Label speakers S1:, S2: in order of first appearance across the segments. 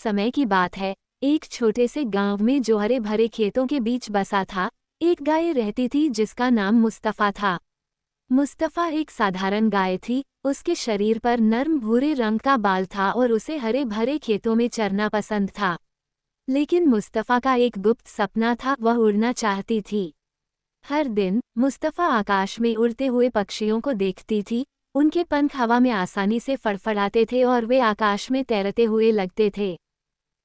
S1: समय की बात है। एक छोटे से गांव में जो हरे भरे खेतों के बीच बसा था, एक गाय रहती थी जिसका नाम मुस्तफ़ा था। मुस्तफ़ा एक साधारण गाय थी। उसके शरीर पर नर्म भूरे रंग का बाल था और उसे हरे भरे खेतों में चरना पसंद था। लेकिन मुस्तफ़ा का एक गुप्त सपना था, वह उड़ना चाहती थी। हर दिन मुस्तफ़ा आकाश में उड़ते हुए पक्षियों को देखती थी। उनके पंख हवा में आसानी से फड़फड़ाते थे और वे आकाश में तैरते हुए लगते थे।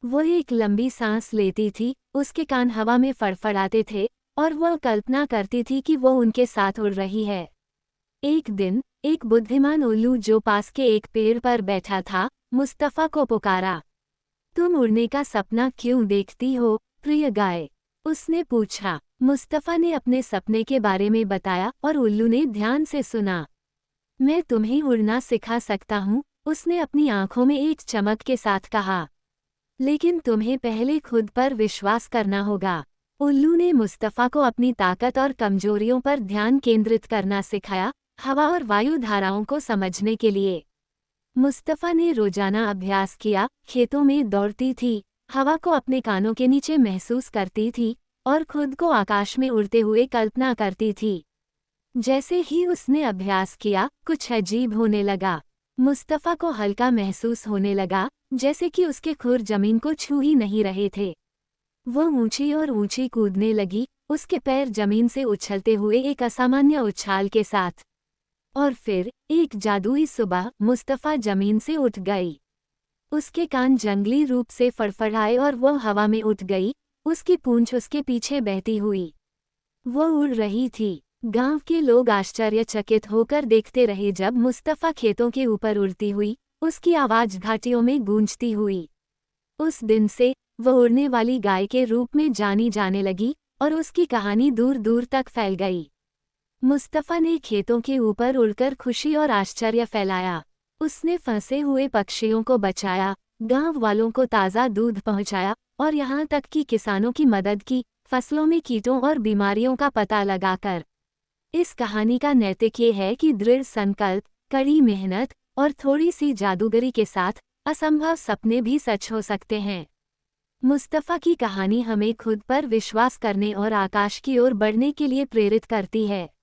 S1: वह एक लंबी सांस लेती थी, उसके कान हवा में फड़फड़ाते थे और वह कल्पना करती थी कि वो उनके साथ उड़ रही है। एक दिन एक बुद्धिमान उल्लू जो पास के एक पेड़ पर बैठा था, मुस्तफ़ा को पुकारा। तुम उड़ने का सपना क्यों देखती हो, प्रिय गाय? उसने पूछा। मुस्तफ़ा ने अपने सपने के बारे में बताया और उल्लू ने ध्यान से सुना। मैं तुम्हें उड़ना सिखा सकता हूँ, उसने अपनी आंखों में एक चमक के साथ कहा। लेकिन तुम्हें पहले खुद पर विश्वास करना होगा। उल्लू ने मुस्तफ़ा को अपनी ताकत और कमजोरियों पर ध्यान केंद्रित करना सिखाया, हवा और वायु धाराओं को समझने के लिए। मुस्तफ़ा ने रोजाना अभ्यास किया, खेतों में दौड़ती थी, हवा को अपने कानों के नीचे महसूस करती थी और खुद को आकाश में उड़ते हुए कल्पना करती थी। जैसे ही उसने अभ्यास किया, कुछ अजीब होने लगा। मुस्तफ़ा को हल्का महसूस होने लगा, जैसे कि उसके खुर जमीन को छू ही नहीं रहे थे। वह ऊंची और ऊंची कूदने लगी, उसके पैर जमीन से उछलते हुए एक असामान्य उछाल के साथ। और फिर एक जादुई सुबह मुस्तफ़ा जमीन से उठ गई। उसके कान जंगली रूप से फड़फड़ाए और वह हवा में उठ गई, उसकी पूंछ उसके पीछे बहती हुई। वह उड़ रही थी। गांव के लोग आश्चर्यचकित होकर देखते रहे जब मुस्तफ़ा खेतों के ऊपर उड़ती हुई, उसकी आवाज़ घाटियों में गूंजती हुई। उस दिन से वह उड़ने वाली गाय के रूप में जानी जाने लगी और उसकी कहानी दूर दूर तक फैल गई। मुस्तफ़ा ने खेतों के ऊपर उड़कर खुशी और आश्चर्य फैलाया। उसने फंसे हुए पक्षियों को बचाया, गांव वालों को ताज़ा दूध पहुंचाया और यहाँ तक कि किसानों की मदद की, फसलों में कीटों और बीमारियों का पता लगाकर। इस कहानी का नैतिक ये है कि दृढ़ संकल्प, कड़ी मेहनत और थोड़ी सी जादूगरी के साथ असंभव सपने भी सच हो सकते हैं। मुस्तफ़ा की कहानी हमें खुद पर विश्वास करने और आकाश की ओर बढ़ने के लिए प्रेरित करती है।